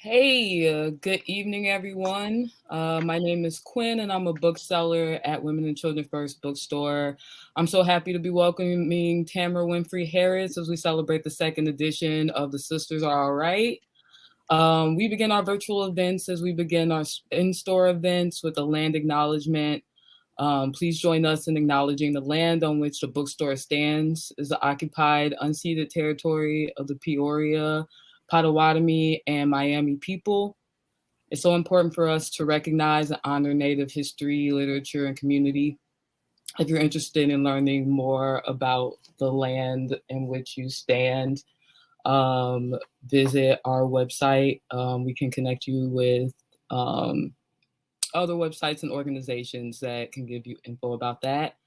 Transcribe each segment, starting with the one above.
Hey, good evening, everyone. My name is Quinn, and I'm a bookseller at Women and Children First Bookstore. I'm so happy to be welcoming Tamara Winfrey-Harris as we celebrate the second edition of The Sisters Are All Right. We begin our virtual events as we begin our in-store events with a land acknowledgement. Please join us in acknowledging the land on which the bookstore stands is the occupied, unceded territory of the Peoria, Potawatomi, and Miami people. It's so important for us to recognize and honor Native history, literature, and community. If you're interested in learning more about the land in which you stand, visit our website. We can connect you with other websites and organizations that can give you info about that.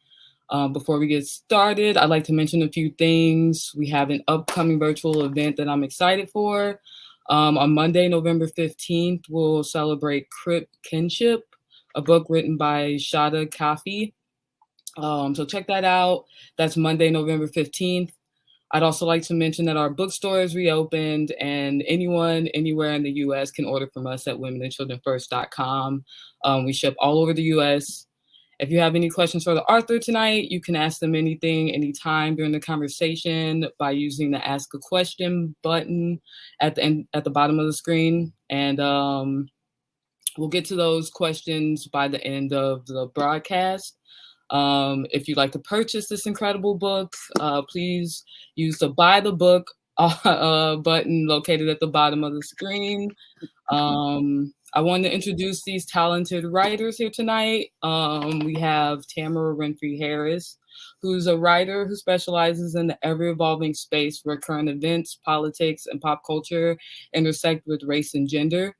Before we get started, I'd like to mention a few things. We have an upcoming virtual event that I'm excited for. On Monday, November 15th, we'll celebrate Crip Kinship, a book written by Shada Kafi. So check that out. That's Monday, November 15th. I'd also like to mention that our bookstore is reopened and anyone anywhere in the US can order from us at womenandchildrenfirst.com. We ship all over the US. If you have any questions for the author tonight, you can ask them anything, anytime during the conversation by using the Ask a Question button at the bottom of the screen. And we'll get to those questions by the end of the broadcast. If you'd like to purchase this incredible book, please use the Buy the Book button located at the bottom of the screen. I want to introduce these talented writers here tonight. We have Tamara Winfrey-Harris, who's a writer who specializes in the ever-evolving space where current events, politics, and pop culture intersect with race and gender.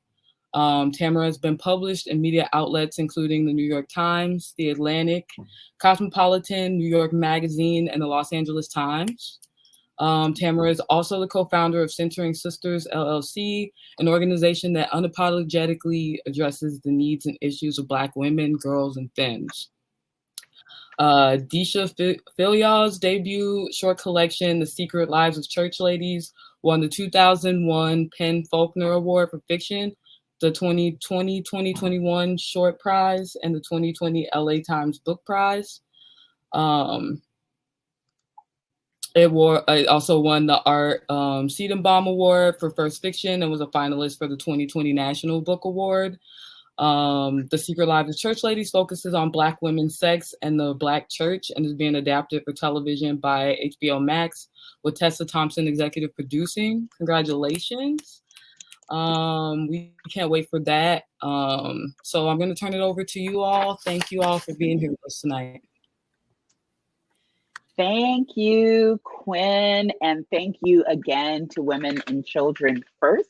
Tamara has been published in media outlets including the New York Times, The Atlantic, Cosmopolitan, New York Magazine, and the Los Angeles Times. Tamara is also the co-founder of Centering Sisters, LLC, an organization that unapologetically addresses the needs and issues of Black women, girls, and femmes. Deesha Philyaw's debut short collection, The Secret Lives of Church Ladies, won the 2001 Penn Faulkner Award for Fiction, the 2020-2021 Short Prize, and the 2020 LA Times Book Prize. It also won the Art Seidenbaum Award for First Fiction and was a finalist for the 2020 National Book Award. The Secret Lives of Church Ladies focuses on Black women's sex and the Black church and is being adapted for television by HBO Max with Tessa Thompson executive producing. Congratulations. We can't wait for that. So I'm going to turn it over to you all. Thank you all for being here with us tonight. Thank you, Quinn, and thank you again to Women and Children First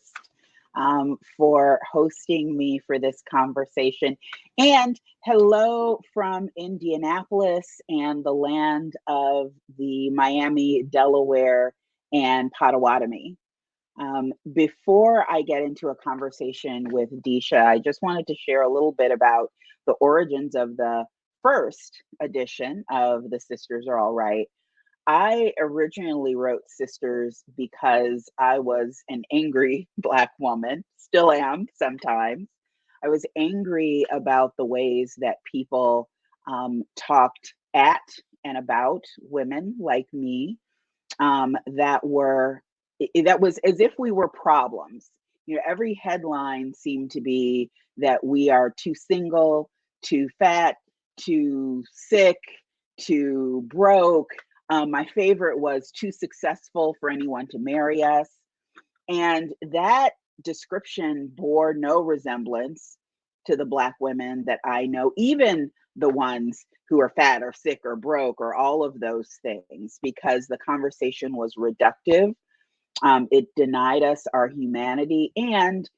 for hosting me for this conversation. And hello from Indianapolis and the land of the Miami, Delaware, and Potawatomi. Before I get into a conversation with Deesha, I just wanted to share a little bit about the origins of the first edition of The Sisters Are All Right. I originally wrote Sisters because I was an angry Black woman, still am sometimes. I was angry about the ways that people talked at and about women like me that was as if we were problems. You know, every headline seemed to be that we are too single, too fat, too sick, too broke. My favorite was too successful for anyone to marry us. And that description bore no resemblance to the Black women that I know, even the ones who are fat or sick or broke or all of those things, because the conversation was reductive. It denied us our humanity, and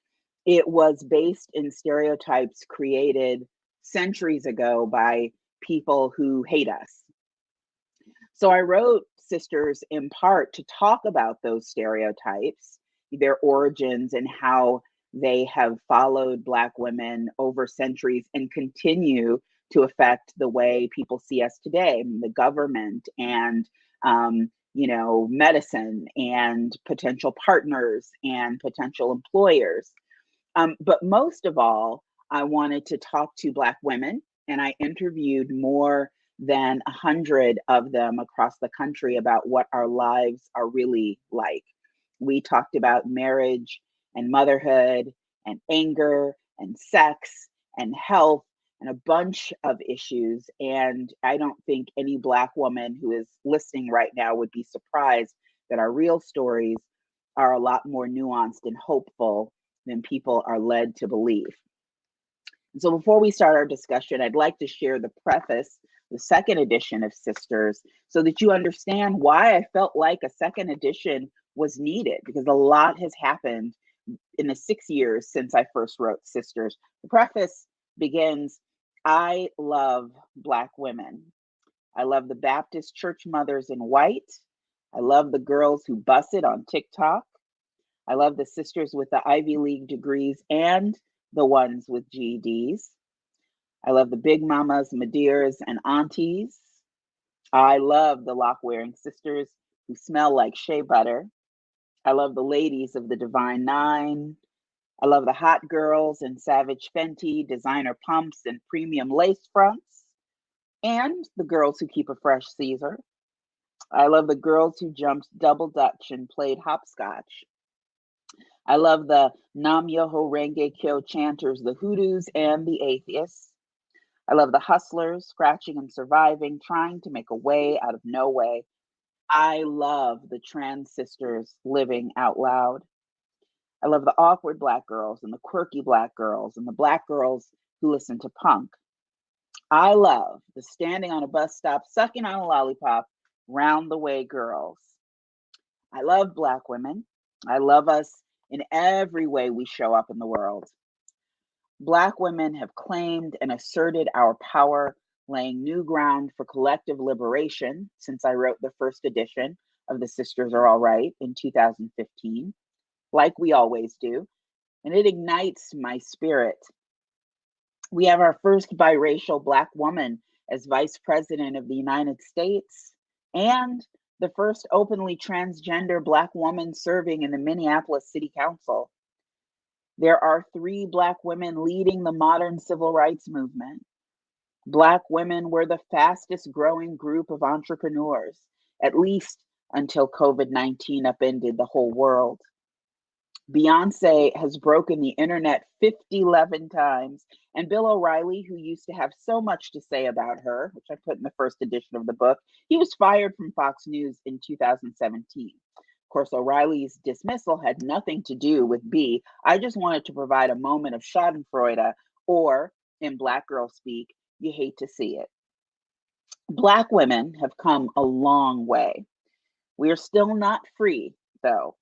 it was based in stereotypes created centuries ago by people who hate us. So I wrote Sisters in part to talk about those stereotypes, their origins, and how they have followed Black women over centuries and continue to affect the way people see us today, the government and medicine and potential partners and potential employers. But most of all, I wanted to talk to Black women, and I interviewed more than 100 of them across the country about what our lives are really like. We talked about marriage and motherhood and anger and sex and health and a bunch of issues. And I don't think any Black woman who is listening right now would be surprised that our real stories are a lot more nuanced and hopeful than people are led to believe. So before we start our discussion, I'd like to share the preface, the second edition of Sisters, so that you understand why I felt like a second edition was needed, because a lot has happened in the 6 years since I first wrote Sisters. The preface begins, I love Black women. I love the Baptist church mothers in white. I love the girls who bust it on TikTok. I love the sisters with the Ivy League degrees and the ones with GEDs. I love the big mamas, Maderas, and aunties. I love the lock-wearing sisters who smell like shea butter. I love the ladies of the Divine Nine. I love the hot girls in Savage Fenty, designer pumps, and premium lace fronts. And the girls who keep a fresh Caesar. I love the girls who jumped double dutch and played hopscotch. I love the Nam Yoho Renge Kyo chanters, the hoodoos, and the atheists. I love the hustlers, scratching and surviving, trying to make a way out of no way. I love the trans sisters living out loud. I love the awkward Black girls and the quirky Black girls and the Black girls who listen to punk. I love the standing on a bus stop, sucking on a lollipop, round the way girls. I love Black women. I love us in every way we show up in the world. Black women have claimed and asserted our power, laying new ground for collective liberation since I wrote the first edition of The Sisters Are All Right in 2015, like we always do, and it ignites my spirit. We have our first biracial Black woman as Vice President of the United States, and the first openly transgender Black woman serving in the Minneapolis City Council. There are 3 Black women leading the modern civil rights movement. Black women were the fastest growing group of entrepreneurs, at least until COVID-19 upended the whole world. Beyonce has broken the internet 11 times, and Bill O'Reilly, who used to have so much to say about her, which I put in the first edition of the book, he was fired from Fox News in 2017. Of course, O'Reilly's dismissal had nothing to do with B. I just wanted to provide a moment of schadenfreude, or in Black girl speak, you hate to see it. Black women have come a long way. We are still not free, though.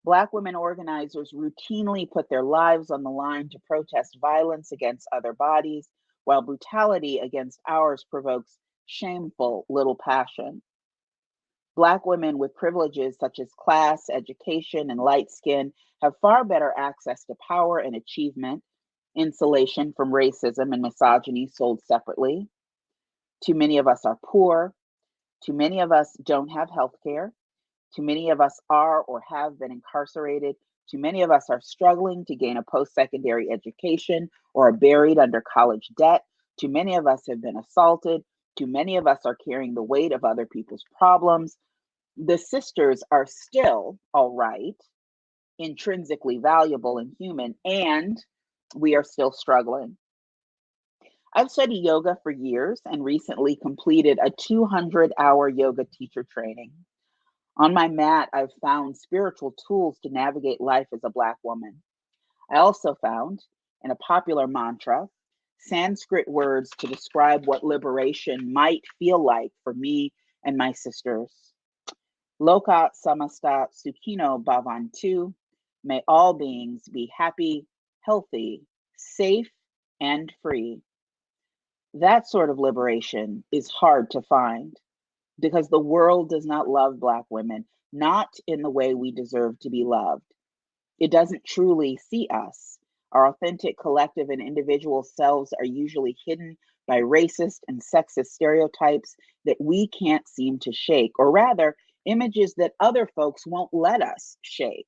Black women organizers routinely put their lives on the line to protest violence against other bodies, while brutality against ours provokes shameful little passion. Black women with privileges such as class, education, and light skin have far better access to power and achievement, insulation from racism and misogyny sold separately. Too many of us are poor. Too many of us don't have health care. Too many of us are or have been incarcerated. Too many of us are struggling to gain a post-secondary education or are buried under college debt. Too many of us have been assaulted. Too many of us are carrying the weight of other people's problems. The sisters are still all right, intrinsically valuable and human, and we are still struggling. I've studied yoga for years and recently completed a 200-hour yoga teacher training. On my mat, I've found spiritual tools to navigate life as a Black woman. I also found, in a popular mantra, Sanskrit words to describe what liberation might feel like for me and my sisters. Loka samasta sukhino bhavantu. May all beings be happy, healthy, safe, and free. That sort of liberation is hard to find, because the world does not love Black women, not in the way we deserve to be loved. It doesn't truly see us. Our authentic collective and individual selves are usually hidden by racist and sexist stereotypes that we can't seem to shake, or rather, images that other folks won't let us shake.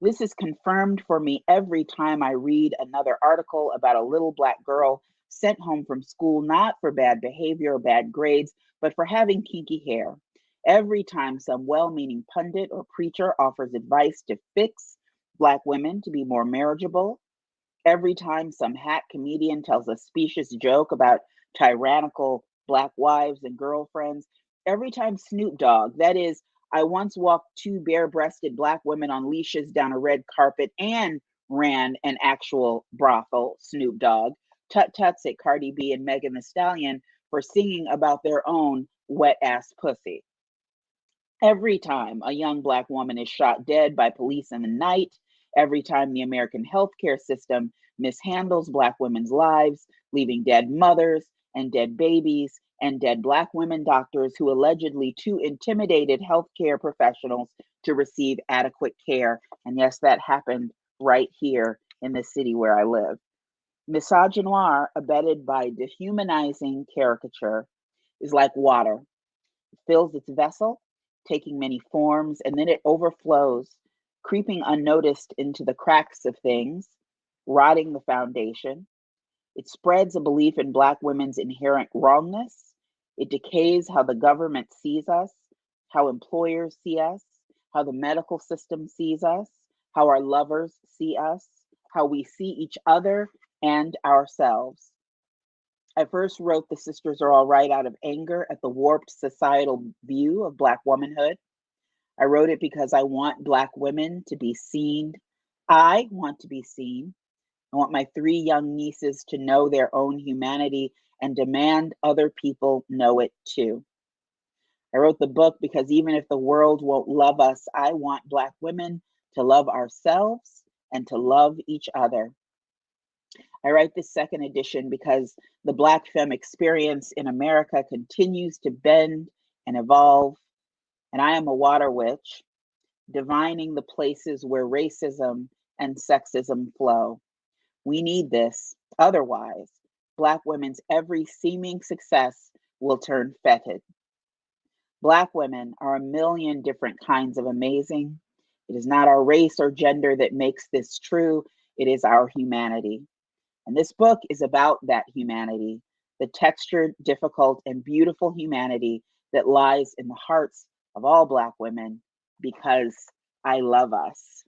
This is confirmed for me every time I read another article about a little Black girl sent home from school not for bad behavior or bad grades, but for having kinky hair. Every time some well meaning pundit or preacher offers advice to fix Black women to be more marriageable, every time some hack comedian tells a specious joke about tyrannical Black wives and girlfriends, every time Snoop Dogg, that is, I once walked two bare breasted Black women on leashes down a red carpet and ran an actual brothel, Snoop Dogg, tuts at Cardi B and Megan Thee Stallion for singing about their own wet ass pussy. Every time a young Black woman is shot dead by police in the night, every time the American healthcare system mishandles Black women's lives, leaving dead mothers and dead babies and dead Black women doctors who allegedly too intimidated healthcare professionals to receive adequate care. And yes, that happened right here in the city where I live. Misogynoir, abetted by dehumanizing caricature, is like water. It fills its vessel, taking many forms, and then it overflows, creeping unnoticed into the cracks of things, rotting the foundation. It spreads a belief in Black women's inherent wrongness. It decays how the government sees us, how employers see us, how the medical system sees us, how our lovers see us, how we see each other and ourselves. I first wrote The Sisters Are All Right out of anger at the warped societal view of Black womanhood. I wrote it because I want Black women to be seen. I want to be seen. I want my three young nieces to know their own humanity and demand other people know it too. I wrote the book because even if the world won't love us, I want Black women to love ourselves and to love each other. I write this second edition because the Black femme experience in America continues to bend and evolve, and I am a water witch, divining the places where racism and sexism flow. We need this. Otherwise, Black women's every seeming success will turn fetid. Black women are a million different kinds of amazing. It is not our race or gender that makes this true. It is our humanity. And this book is about that humanity, the textured, difficult, and beautiful humanity that lies in the hearts of all Black women, because I love us.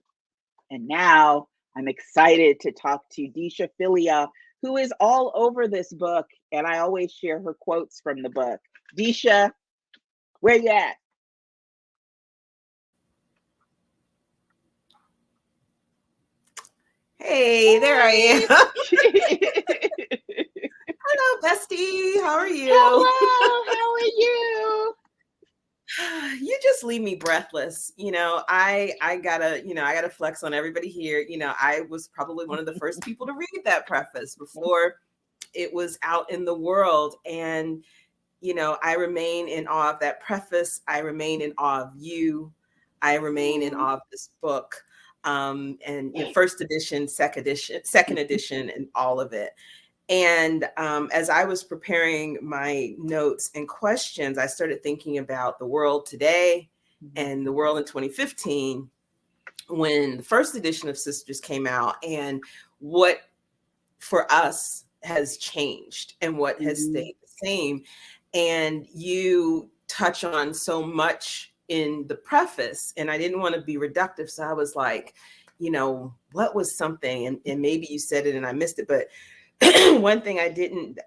And now I'm excited to talk to Deesha Philyaw, who is all over this book, and I always share her quotes from the book. Deesha, where you at? Hey, there I am. Hello, bestie. How are you? Hello, how are you? You just leave me breathless. I gotta flex on everybody here. I was probably one of the first people to read that preface before it was out in the world. And, I remain in awe of that preface. I remain in awe of you. I remain in awe of this book. And first edition, second edition, and all of it. And as I was preparing my notes and questions, I started thinking about the world today and the world in 2015, when the first edition of Sisters came out, and what for us has changed and what has stayed the same. And you touch on so much in the preface, and I didn't want to be reductive. So I was like, what was something, and maybe you said it and I missed it, but one thing I didn't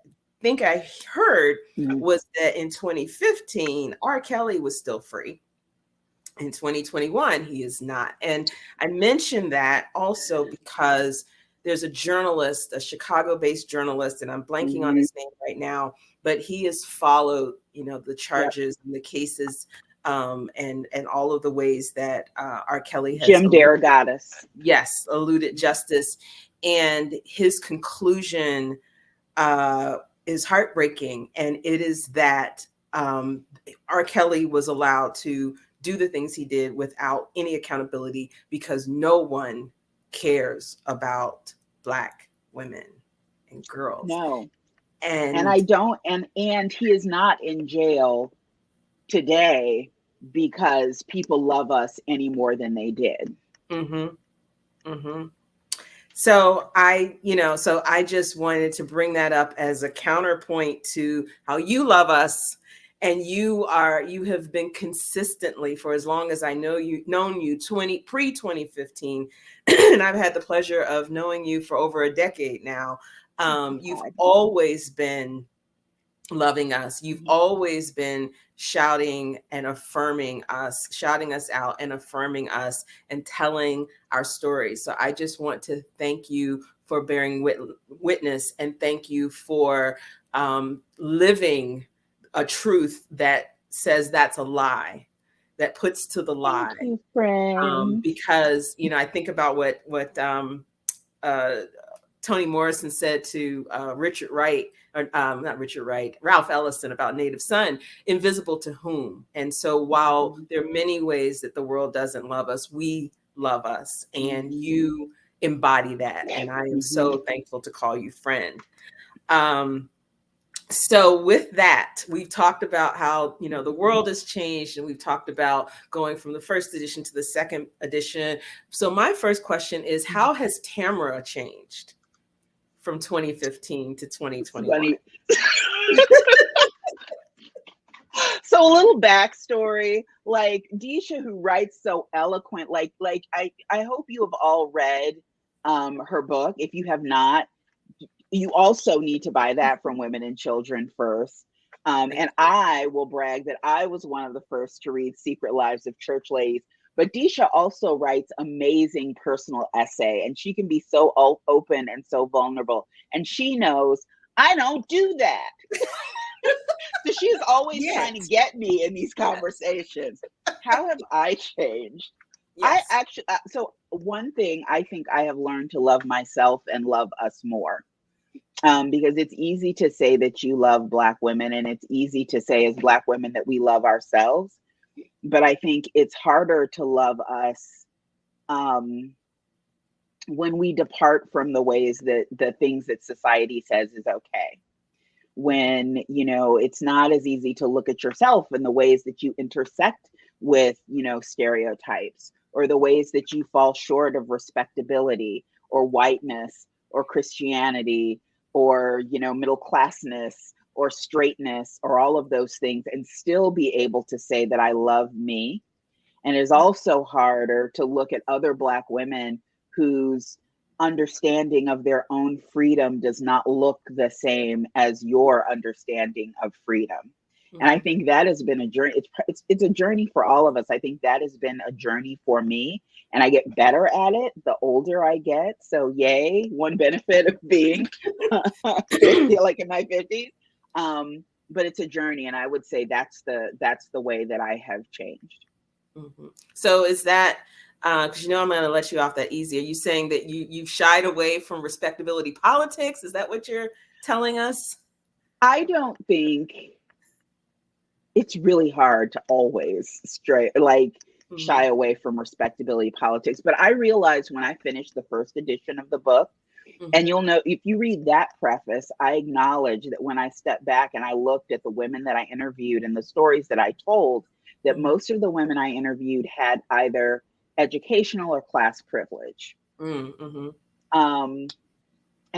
think I heard was that in 2015, R. Kelly was still free. In 2021, he is not. And I mentioned that also because there's a journalist, a Chicago-based journalist, and I'm blanking on his name right now, but he has followed, the charges and the cases, and all of the ways that R. Kelly has Jim Derogatis. Yes, eluded justice. And his conclusion is heartbreaking. And it is that R. Kelly was allowed to do the things he did without any accountability, because no one cares about Black women and girls. No. And I don't, and he is not in jail today because people love us any more than they did. Mm-hmm. Mm-hmm. So I just wanted to bring that up as a counterpoint to how you love us. And you have been consistently, for as long as I known you, pre-2015, and I've had the pleasure of knowing you for over a decade now. You've always been loving us. You've always been shouting us out and affirming us and telling our stories. So I just want to thank you for bearing witness, and thank you for living a truth that says that's a lie, that puts to the lie. Thank you, friend. Because, I think about what Toni Morrison said to Richard Wright, or not Richard Wright, Ralph Ellison, about Native Son, invisible to whom? And so while there are many ways that the world doesn't love us, we love us, and you embody that. And I am so thankful to call you friend. So with that, we've talked about how, the world has changed, and we've talked about going from the first edition to the second edition. So my first question is, how has Tamara changed from 2015 to 2021? So a little backstory, like Deesha, who writes so eloquent, like I hope you have all read her book. If you have not, you also need to buy that, From Women and Children First. And I will brag that I was one of the first to read Secret Lives of Church Ladies. But Deesha also writes amazing personal essay, and she can be so open and so vulnerable. And she knows I don't do that. So she's always trying to get me in these conversations. How have I changed? Yes. I actually, so one thing I think I have learned to love myself and love us more. Because it's easy to say that you love Black women, and it's easy to say as Black women that we love ourselves. But I think it's harder to love us when we depart from the ways that the things that society says is okay. When, it's not as easy to look at yourself in the ways that you intersect with, stereotypes, or the ways that you fall short of respectability or whiteness or Christianity or, middle classness or straightness or all of those things, and still be able to say that I love me. And it is also harder to look at other Black women whose understanding of their own freedom does not look the same as your understanding of freedom. And I think that has been a journey. It's a journey for all of us. I think that has been a journey for me, and I get better at it the older I get. So yay, one benefit of being 50, like in my 50s. But it's a journey, and I would say that's the way that I have changed. So is that, because I'm going to let you off that easy. Are you saying that you've shied away from respectability politics? Is that what you're telling us? I don't think it's really hard to always shy away from respectability politics. But I realized when I finished the first edition of the book, and you'll know if you read that preface, I acknowledge that when I stepped back and I looked at the women that I interviewed and the stories that I told, that most of the women I interviewed had either educational or class privilege. And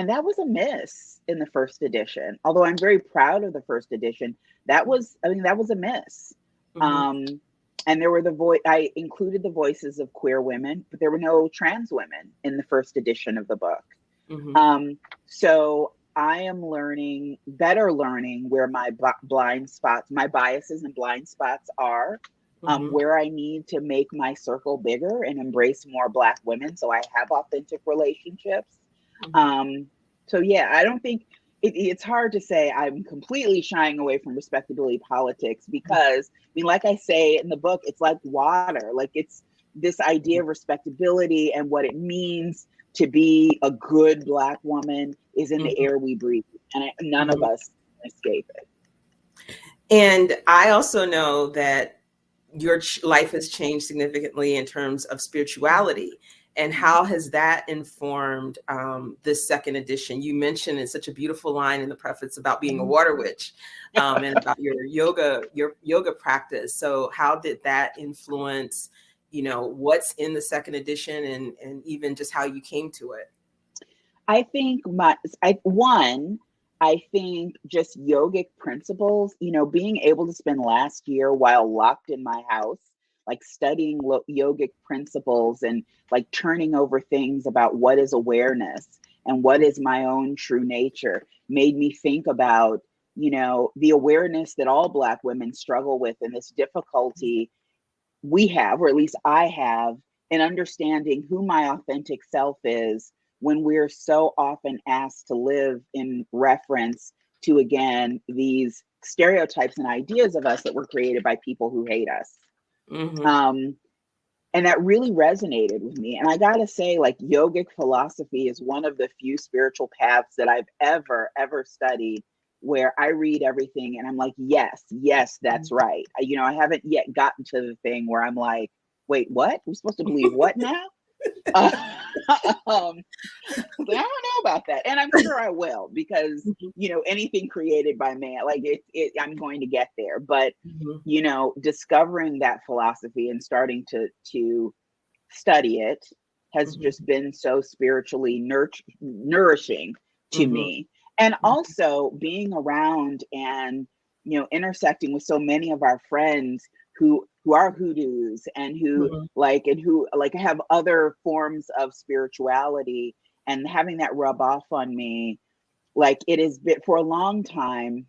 that was a miss in the first edition. Although I'm very proud of the first edition, that was a miss. And there were I included the voices of queer women, but there were no trans women in the first edition of the book. So I am better learning where my blind spots, my biases and blind spots are, where I need to make my circle bigger and embrace more Black women so I have authentic relationships. So yeah, I don't think it's hard to say I'm completely shying away from respectability politics, because like I say in the book, it's like water. Like, it's this idea of respectability and what it means to be a good Black woman is in the air we breathe, and none of us can escape it. And I also know that your life has changed significantly in terms of spirituality. And how has that informed this second edition? You mentioned in such a beautiful line in the preface about being a water witch, and about your yoga practice. So how did that influence what's in the second edition and even just how you came to it. I think I think just yogic principles, being able to spend last year while locked in my house, like studying yogic principles and like turning over things about what is awareness and what is my own true nature, made me think about, the awareness that all Black women struggle with and this difficulty we have, or at least I have, in understanding who my authentic self is when we're so often asked to live in reference to, again, these stereotypes and ideas of us that were created by people who hate us. Mm-hmm. And that really resonated with me. And I gotta say, like, yogic philosophy is one of the few spiritual paths that I've ever studied where I read everything and I'm like, yes, that's right. I haven't yet gotten to the thing where I'm like, wait, what? We're supposed to believe what now? I don't know about that. And I'm sure I will, because, anything created by man, like I'm going to get there. But, discovering that philosophy and starting to study it has just been so spiritually nourishing to me. And also being around and, intersecting with so many of our friends who are hoodoos and who have other forms of spirituality, and having that rub off on me, like it has been for a long time,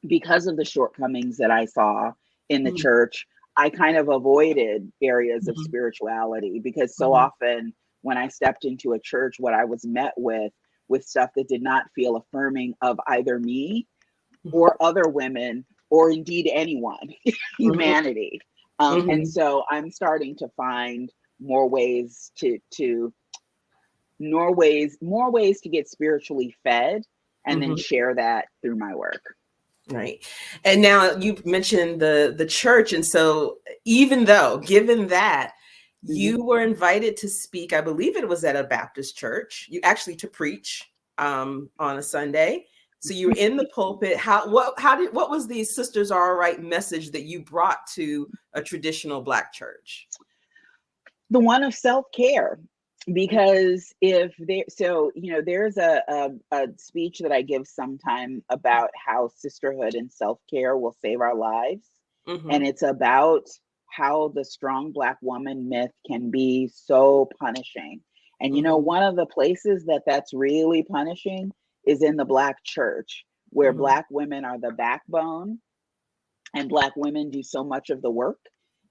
because of the shortcomings that I saw in the church, I kind of avoided areas of spirituality, because so often when I stepped into a church, what I was met with stuff that did not feel affirming of either me or other women, or indeed anyone, humanity. And so I'm starting to find more ways to get spiritually fed, and then share that through my work. Right. And now you mentioned the church. And so even though, given that, you were invited to speak, I believe it was at a Baptist church, to preach on a Sunday. So you were in the pulpit. What was the Sisters Are All Right message that you brought to a traditional Black church? The one of self-care, because there's a speech that I give sometime about how sisterhood and self-care will save our lives. And it's about how the strong Black woman myth can be so punishing. And, one of the places that's really punishing is in the Black church, where Black women are the backbone, and Black women do so much of the work,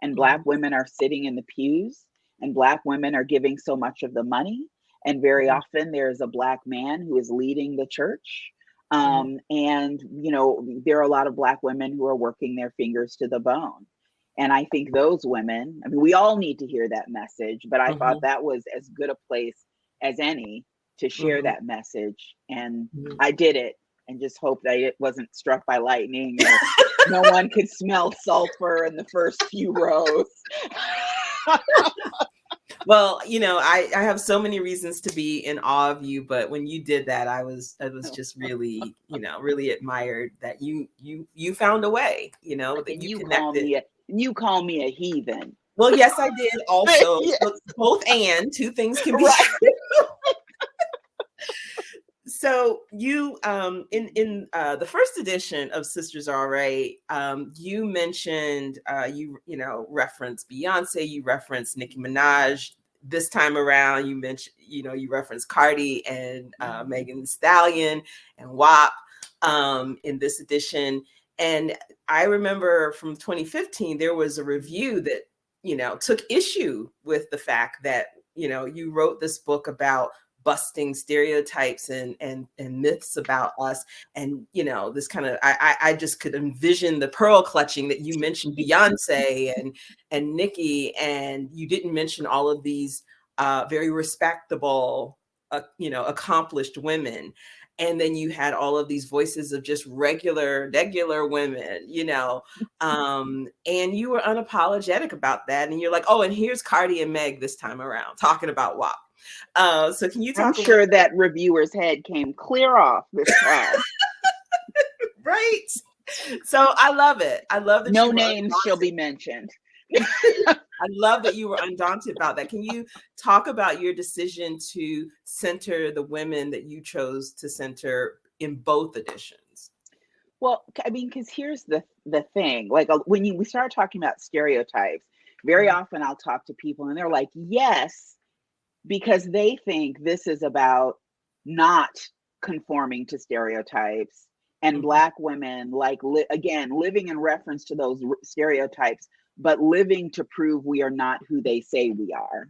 and Black women are sitting in the pews, and Black women are giving so much of the money. And very often there's a Black man who is leading the church. And, there are a lot of Black women who are working their fingers to the bone. And I think those women, we all need to hear that message, but I thought that was as good a place as any to share that message. And I did it, and just hope that it wasn't struck by lightning, or no one could smell sulfur in the first few rows. Well, I have so many reasons to be in awe of you, but when you did that, I was just really, really admired that you found a way, that you connected. You call me a heathen. Well, yes, I did also. Yes. Both and two things can be true. So you, in the first edition of Sisters Are All Right, you mentioned, you referenced Beyonce, you referenced Nicki Minaj. This time around, you mentioned, you referenced Cardi and Megan Thee Stallion and WAP in this edition. And I remember from 2015, there was a review that, took issue with the fact that, you wrote this book about busting stereotypes and myths about us. And, this kind of, I just could envision the pearl clutching that you mentioned Beyonce and Nicki, and you didn't mention all of these very respectable, accomplished women. And then you had all of these voices of just regular women, and you were unapologetic about that. And you're like, oh, and here's Cardi and Meg this time around talking about WAP. So can you talk? I'm sure that reviewer's head came clear off this time. Right. So I love it. I love that no names shall be mentioned. I love that you were undaunted about that. Can you talk about your decision to center the women that you chose to center in both editions? Well, I mean, because here's the thing, like when we start talking about stereotypes, very often I'll talk to people and they're like, yes, because they think this is about not conforming to stereotypes and Black women, like, again, living in reference to those stereotypes, but living to prove we are not who they say we are.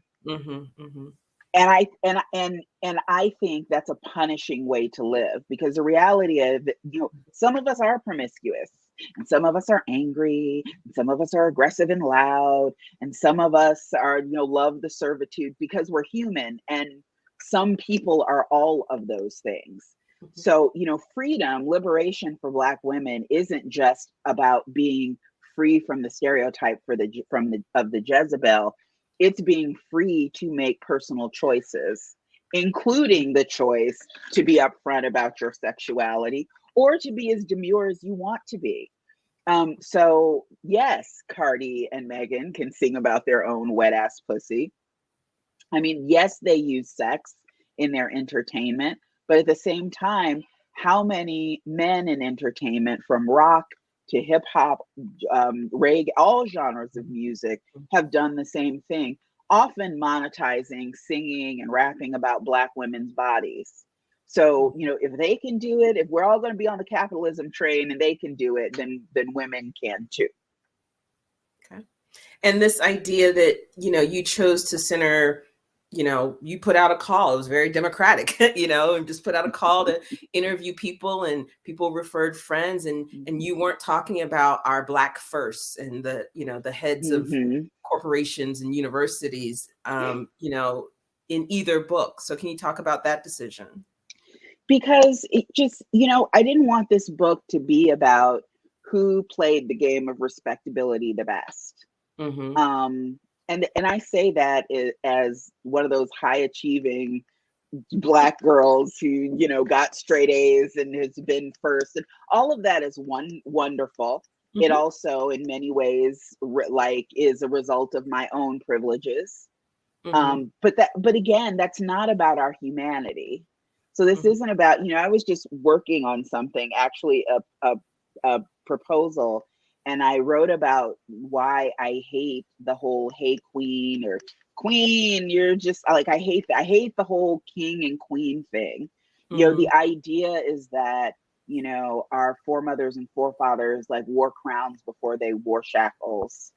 And I think that's a punishing way to live, because the reality of, some of us are promiscuous and some of us are angry and some of us are aggressive and loud and some of us are, love the servitude, because we're human, and some people are all of those things. So, freedom, liberation for Black women isn't just about being free from the stereotype of the Jezebel. It's being free to make personal choices, including the choice to be upfront about your sexuality or to be as demure as you want to be. So yes, Cardi and Megan can sing about their own wet ass pussy. I mean, yes, they use sex in their entertainment, but at the same time, how many men in entertainment, from rock to hip hop, reggae, all genres of music, have done the same thing, often monetizing, singing, and rapping about Black women's bodies. So, if they can do it, if we're all going to be on the capitalism train and they can do it, then women can too. Okay. And this idea that, you chose to center, you put out a call. It was very democratic, and just put out a call to interview people, and people referred friends, and you weren't talking about our Black firsts and the heads of corporations and universities, in either book. So can you talk about that decision? Because it just, I didn't want this book to be about who played the game of respectability the best. And I say that as one of those high achieving Black girls who, got straight A's and has been first, and all of that is wonderful. It also, in many ways, is a result of my own privileges. But again, that's not about our humanity. So this isn't about, I was just working on something, actually a proposal, and I wrote about why I hate the whole "hey queen" or "queen, you're just like," I hate the whole king and queen thing. The idea is that, our foremothers and forefathers wore crowns before they wore shackles.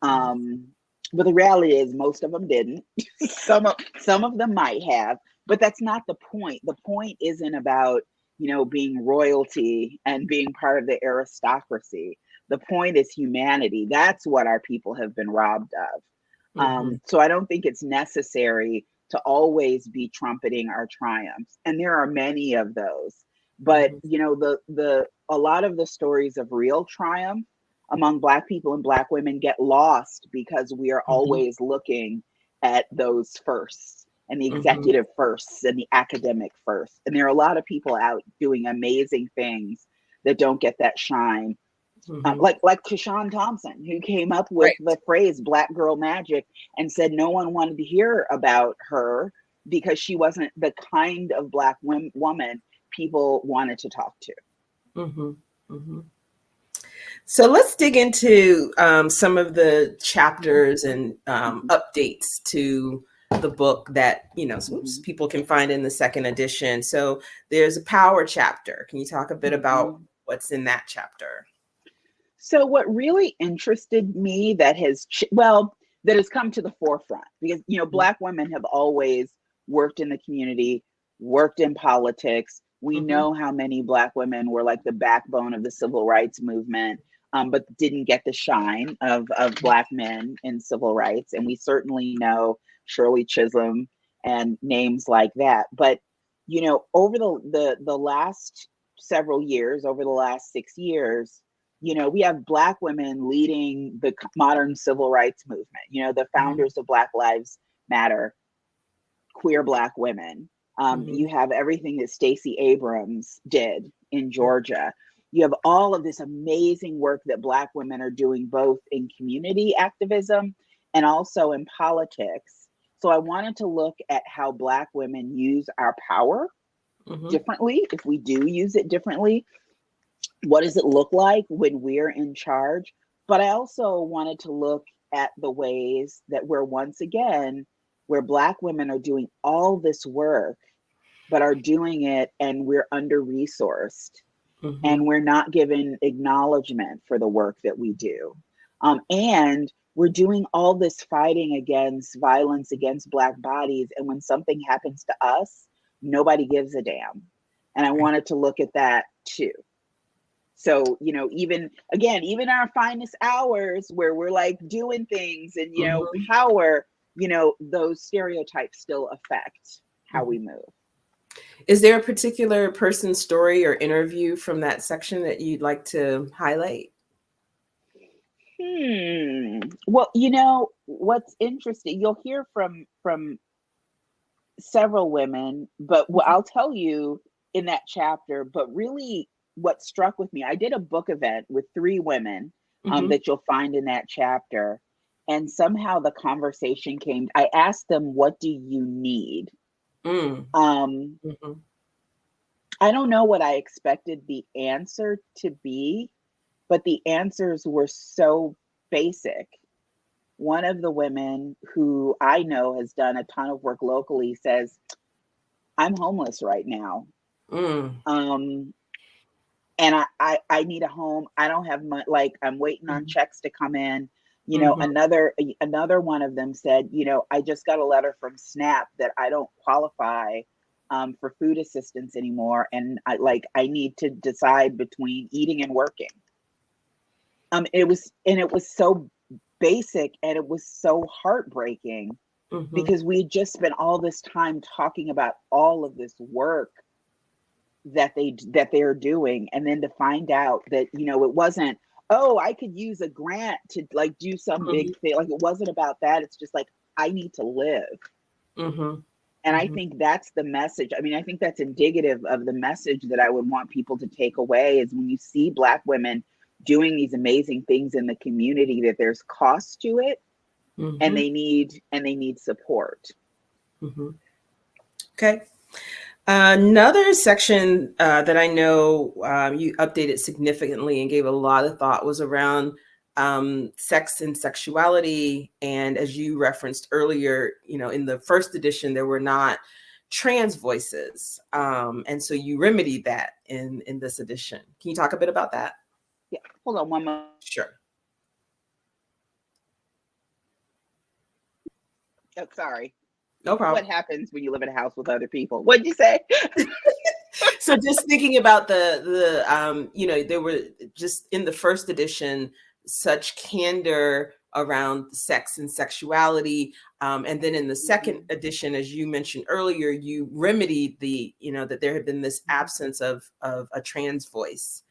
But the reality is most of them didn't. Some of them might have, but that's not the point. The point isn't about, being royalty and being part of the aristocracy. The point is humanity. That's what our people have been robbed of. So I don't think it's necessary to always be trumpeting our triumphs. And there are many of those. But, a lot of the stories of real triumph among Black people and Black women get lost because we are always looking at those firsts, and the executive firsts and the academic firsts. And there are a lot of people out doing amazing things that don't get that shine. Like Tashawn Thompson, who came up with the phrase Black girl magic and said no one wanted to hear about her because she wasn't the kind of Black woman people wanted to talk to. So let's dig into some of the chapters and updates to the book that people can find in the second edition. So there's a power chapter. Can you talk a bit about what's in that chapter? So what really interested me that has come to the forefront, because Black women have always worked in the community, worked in politics. We know how many Black women were like the backbone of the civil rights movement, but didn't get the shine of Black men in civil rights. And we certainly know Shirley Chisholm and names like that. But, over the last several years, over the last 6 years, we have Black women leading the modern civil rights movement, the founders of Black Lives Matter, queer Black women. You have everything that Stacey Abrams did in Georgia. You have all of this amazing work that Black women are doing, both in community activism and also in politics. So I wanted to look at how Black women use our power differently. If we do use it differently, what does it look like when we're in charge? But I also wanted to look at the ways that we're once again, where Black women are doing all this work, but are doing it and we're under-resourced and we're not given acknowledgement for the work that we do. And we're doing all this fighting against violence against Black bodies. And when something happens to us, nobody gives a damn. And I wanted to look at that too. So, you know, even our finest hours where we're like doing things and, you know, power, you know, those stereotypes still affect how we move. Is there a particular person's story or interview from that section that you'd like to highlight? Well, you know, what's interesting, you'll hear from several women, but I'll tell you in that chapter, but really what struck with me, I did a book event with 3 women that you'll find in that chapter. And somehow the conversation came, I asked them, what do you need? I don't know what I expected the answer to be, but the answers were so basic. One of the women who I know has done a ton of work locally says, I'm homeless right now. And I need a home. I don't have money. Like, I'm waiting on checks to come in. You know, another one of them said, you know, I just got a letter from SNAP that I don't qualify for food assistance anymore. And I need to decide between eating and working. It was so basic and it was so heartbreaking because we had just spent all this time talking about all of this work that they're doing. And then to find out that, you know, it wasn't, oh, I could use a grant to like do some big thing. Like, it wasn't about that. It's just like, I need to live. And I think that's the message. I mean, I think that's indicative of the message that I would want people to take away is when you see Black women doing these amazing things in the community, that there's cost to it and they need support. Okay. Another section that I know you updated significantly and gave a lot of thought was around sex and sexuality. And as you referenced earlier, you know, in the first edition, there were not trans voices. And so you remedied that in this edition. Can you talk a bit about that? Yeah, hold on one moment. Sure. Oh, sorry. No problem. What happens when you live in a house with other people? What'd you say? So just thinking about the you know, there were just in the first edition, such candor around sex and sexuality. And then in the second edition, as you mentioned earlier, you remedied the, you know, that there had been this absence of a trans voice.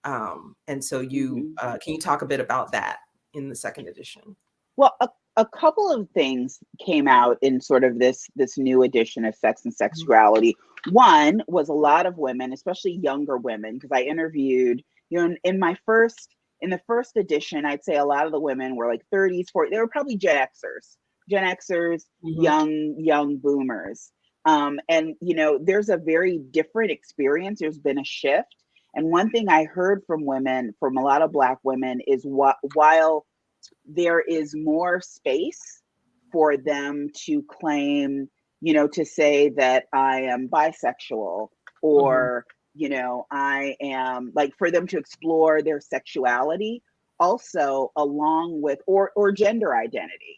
And so you, can you talk a bit about that in the second edition? Well, a couple of things came out in sort of this new edition of Sex and Sexuality. One was a lot of women, especially younger women, because I interviewed, you know, in the first edition, I'd say a lot of the women were like 30s, 40s. They were probably Gen Xers, young boomers. And, you know, there's a very different experience. There's been a shift. And one thing I heard from women, from a lot of Black women, is while there is more space for them to claim, you know, to say that I am bisexual or, you know, I am, like, for them to explore their sexuality also along with, or gender identity.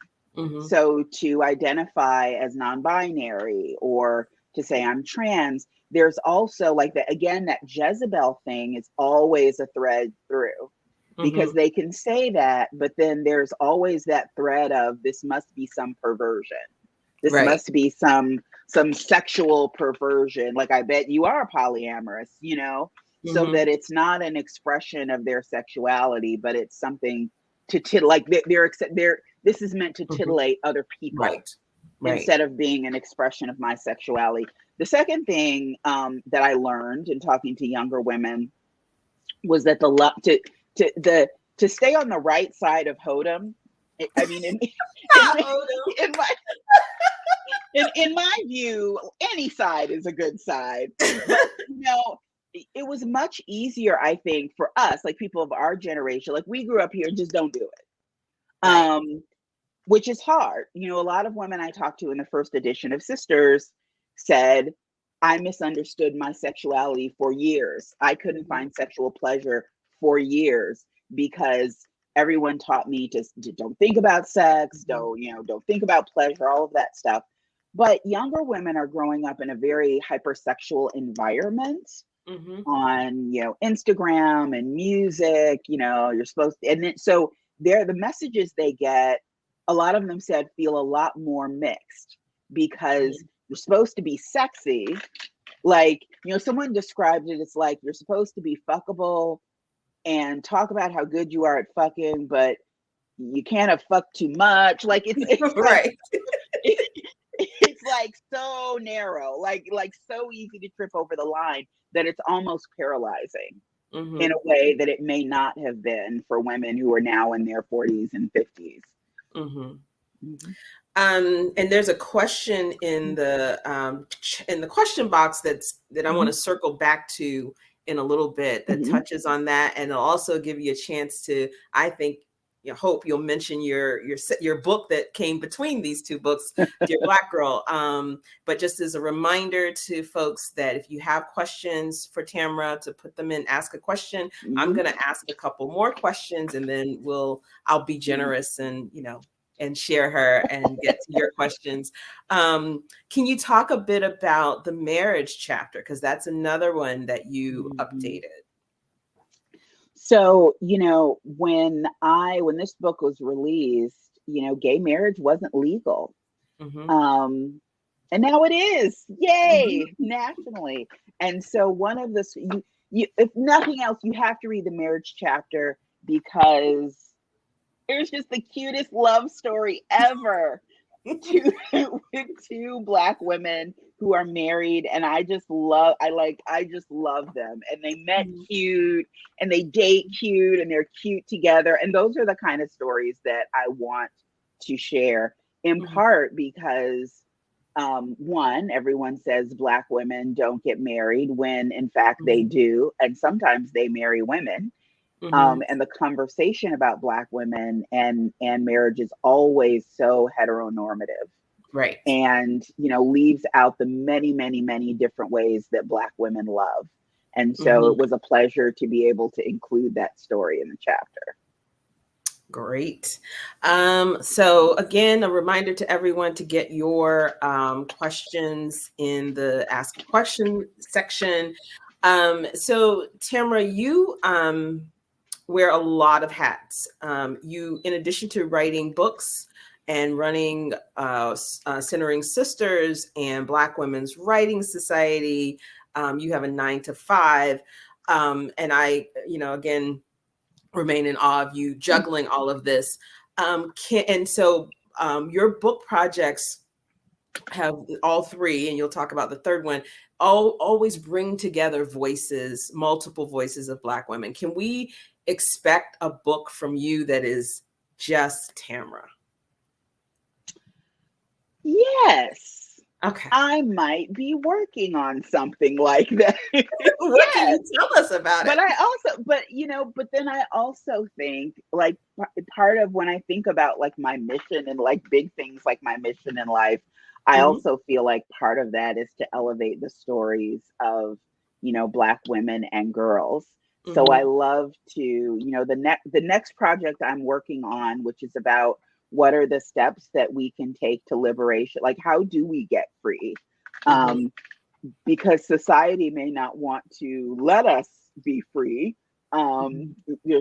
So to identify as non-binary or to say I'm trans, there's also like that, again, that Jezebel thing is always a thread through. Because they can say that, but then there's always that thread of this must be some perversion. This must be some sexual perversion. Like, I bet you are polyamorous, you know, so that it's not an expression of their sexuality, but it's something to like this is meant to titillate other people instead of being an expression of my sexuality. The second thing that I learned in talking to younger women was that to stay on the right side of Hodom I mean, Oh, no. in my view, any side is a good side. But, it was much easier, I think, for us, like people of our generation, like we grew up here, just don't do it. Right. Which is hard. A lot of women I talked to in the first edition of Sisters said, I misunderstood my sexuality for years. I couldn't find sexual pleasure for years because everyone taught me to don't think about sex, don't think about pleasure, all of that stuff. But younger women are growing up in a very hypersexual environment on, Instagram and music, you're supposed to, and then, so the messages they get, a lot of them said feel a lot more mixed because you're supposed to be sexy. Like, someone described it as like, you're supposed to be fuckable and talk about how good you are at fucking, but you can't have fucked too much. Like it's right. Like, it's like so narrow, like so easy to trip over the line that it's almost paralyzing in a way that it may not have been for women who are now in their 40s and 50s. And there's a question in the question box that I want to circle back to in a little bit that touches on that, and it'll also give you a chance to, I think, hope you'll mention your book that came between these two books, Dear Black Girl. But just as a reminder to folks that if you have questions for Tamara, to put them in, ask a question. I'm going to ask a couple more questions, and then I'll be generous and and share her and get to your questions. Can you talk a bit about the marriage chapter? Because that's another one that you updated. So, when this book was released, gay marriage wasn't legal. And now it is, yay, nationally. And so one of the, you, if nothing else, you have to read the marriage chapter because it's just the cutest love story ever with two Black women who are married, and I just love them. And they met cute, and they date cute, and they're cute together. And those are the kind of stories that I want to share, in part because one, everyone says Black women don't get married when in fact they do, and sometimes they marry women. And the conversation about Black women and marriage is always so heteronormative. Right. And, leaves out the many, many, many different ways that Black women love. And so it was a pleasure to be able to include that story in the chapter. Great. So again, a reminder to everyone to get your questions in the Ask a Question section. So Tamara, you wear a lot of hats. You, in addition to writing books and running Centering Sisters and Black Women's Writing Society, you have a 9-to-5. And I, again, remain in awe of you juggling all of this. Your book projects have all three, and you'll talk about the third one, always bring together multiple voices of Black women. Can we expect a book from you that is just Tamara? Yes. Okay. I might be working on something like that. What can you tell us about it? But then I also think, like, part of when I think about like my mission and like big things like my mission in life, I also feel like part of that is to elevate the stories of, Black women and girls. So I love to, the next project I'm working on, which is about what are the steps that we can take to liberation? Like, how do we get free? Because society may not want to let us be free.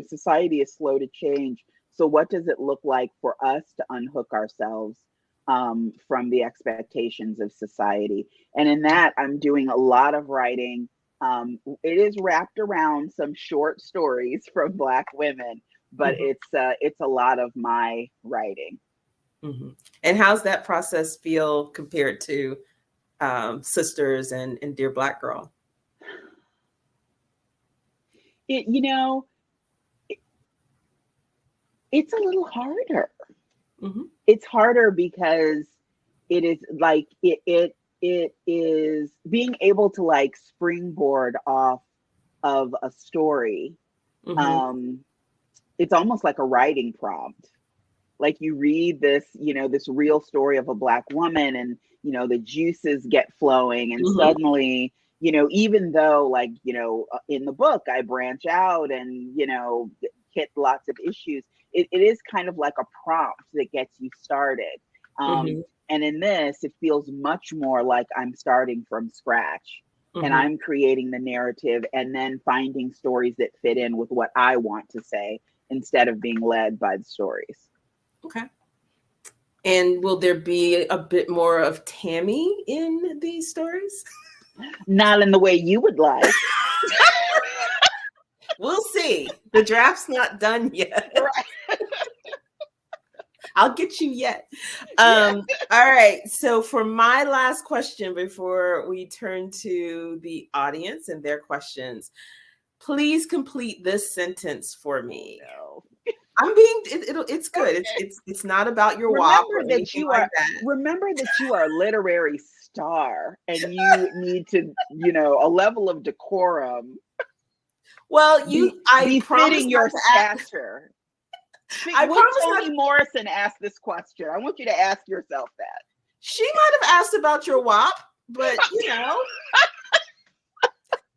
Society is slow to change. So what does it look like for us to unhook ourselves from the expectations of society? And in that, I'm doing a lot of writing. It is wrapped around some short stories from Black women, but it's a lot of my writing. And how's that process feel compared to Sisters and Dear Black Girl? It's a little harder. It's harder because it is like it is being able to like springboard off of a story. It's almost like a writing prompt. Like you read this, this real story of a Black woman, and the juices get flowing, and suddenly, even though like, in the book I branch out and hit lots of issues, it is kind of like a prompt that gets you started. And in this, it feels much more like I'm starting from scratch, and I'm creating the narrative and then finding stories that fit in with what I want to say instead of being led by the stories. Okay. And will there be a bit more of Tammy in these stories? Not in the way you would like. We'll see. The draft's not done yet. Right. I'll get you yet. All right. So for my last question before we turn to the audience and their questions, please complete this sentence for me. No. I'm being. It's good. Okay. It's not about your WAP or anything like that. Remember that you are a literary star, and you need to, a level of decorum. Well, I promise your stature. Would Toni Morrison ask this question? I want you to ask yourself that. She might have asked about your WAP, but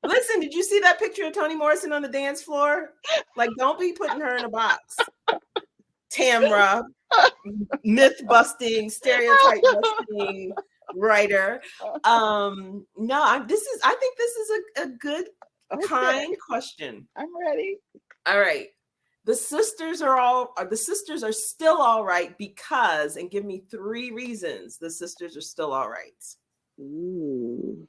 Listen, did you see that picture of Toni Morrison on the dance floor? Like, don't be putting her in a box. Tamara, myth busting, stereotype busting writer. No, I think this is a good, kind question. I'm ready. All right. The sisters are still all right because, and give me 3 reasons the sisters are still all right. Ooh.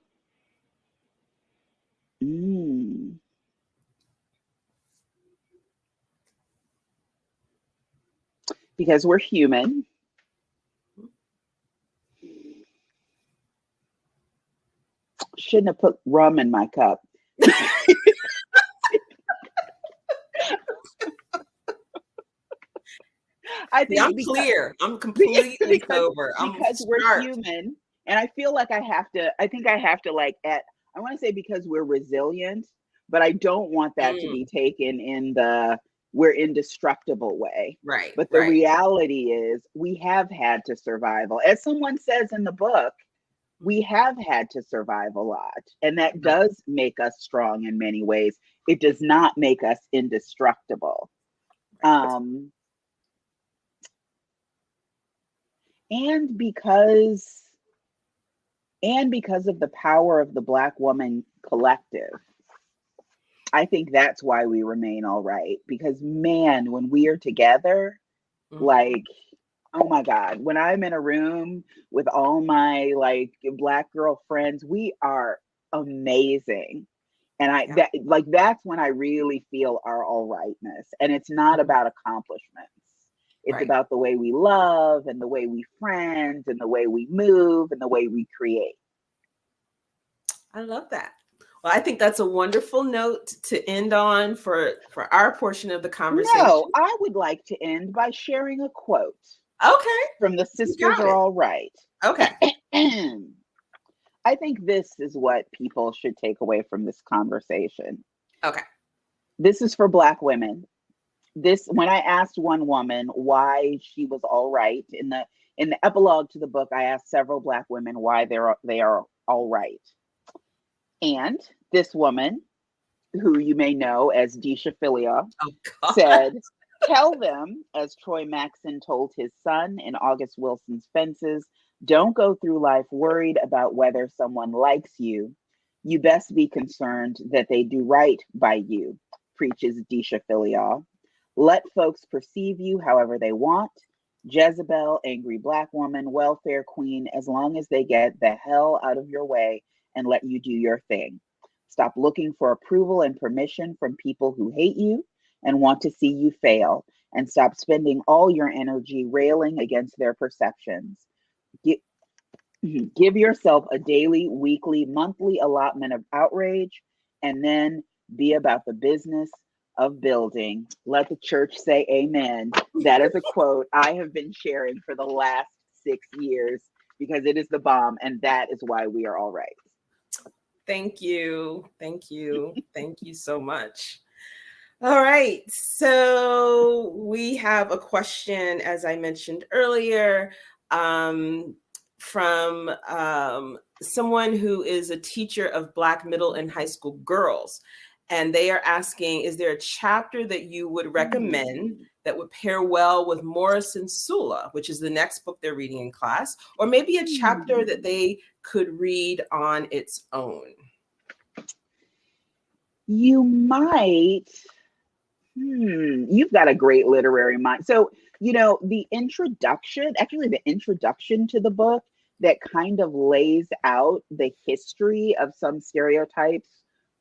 Because we're human. Shouldn't have put rum in my cup. I think I'm clear. I'm completely sober. Because we're human, and I feel like I have to I want to say because we're resilient, but I don't want that to be taken in the we're indestructible way. Right. But the reality is we have had to survive. As someone says in the book, we have had to survive a lot. And that does make us strong in many ways. It does not make us indestructible. And because of the power of the Black woman collective, I think that's why we remain all right. Because man, when we are together, like, oh my God, when I'm in a room with all my like Black girl friends, we are amazing. And that's when I really feel our all rightness. And it's not about accomplishments. It's about the way we love and the way we friend and the way we move and the way we create. I love that. Well, I think that's a wonderful note to end on for our portion of the conversation. No, I would like to end by sharing a quote. Okay. From the Sisters Are All Right. Okay. I think this is what people should take away from this conversation. Okay. This is for Black women. When I asked one woman why she was all right, in the epilogue to the book, I asked several Black women why they are all right. And this woman, who you may know as Deesha Philyaw, said, "Tell them, as Troy Maxson told his son in August Wilson's Fences, don't go through life worried about whether someone likes you. You best be concerned that they do right by you," preaches Deesha Philyaw. "Let folks perceive you however they want. Jezebel, angry Black woman, welfare queen, as long as they get the hell out of your way and let you do your thing. Stop looking for approval and permission from people who hate you and want to see you fail, and stop spending all your energy railing against their perceptions. Give yourself a daily, weekly, monthly allotment of outrage, and then be about the business of building. Let the church say amen. That is a quote I have been sharing for the last 6 years because it is the bomb, and that is why we are all right. Thank you. Thank you. Thank you so much. All right. So we have a question, as I mentioned earlier, from someone who is a teacher of Black middle and high school girls. And they are asking, is there a chapter that you would recommend that would pair well with Morrison's Sula, which is the next book they're reading in class, or maybe a chapter that they could read on its own? You might. You've got a great literary mind. So, the introduction to the book that kind of lays out the history of some stereotypes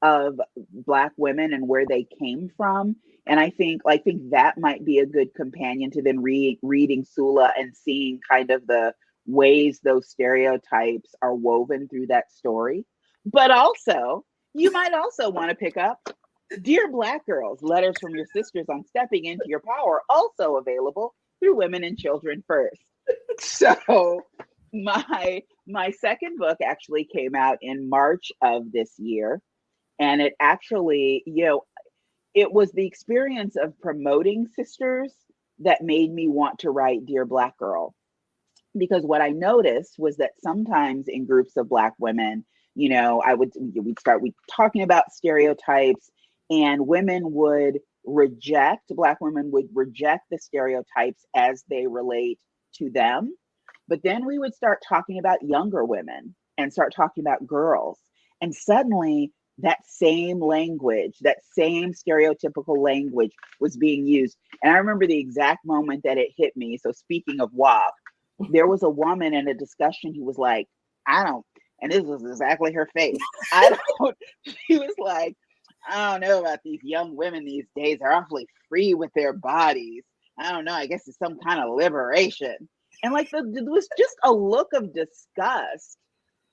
of Black women and where they came from. And I think that might be a good companion to then reading Sula and seeing kind of the ways those stereotypes are woven through that story. But also, you might also want to pick up Dear Black Girls, Letters from Your Sisters on Stepping Into Your Power, also available through Women and Children First. So my second book actually came out in March of this year. And it actually, it was the experience of promoting sisters that made me want to write Dear Black Girl. Because what I noticed was that sometimes in groups of Black women, we'd start talking about stereotypes, and Black women would reject the stereotypes as they relate to them. But then we would start talking about younger women and start talking about girls. And suddenly that same language, that same stereotypical language was being used. And I remember the exact moment that it hit me. So speaking of WAP, there was a woman in a discussion who was like, and this was exactly her face. She was like, I don't know about these young women these days. They're awfully free with their bodies. I don't know. I guess it's some kind of liberation. And there was just a look of disgust.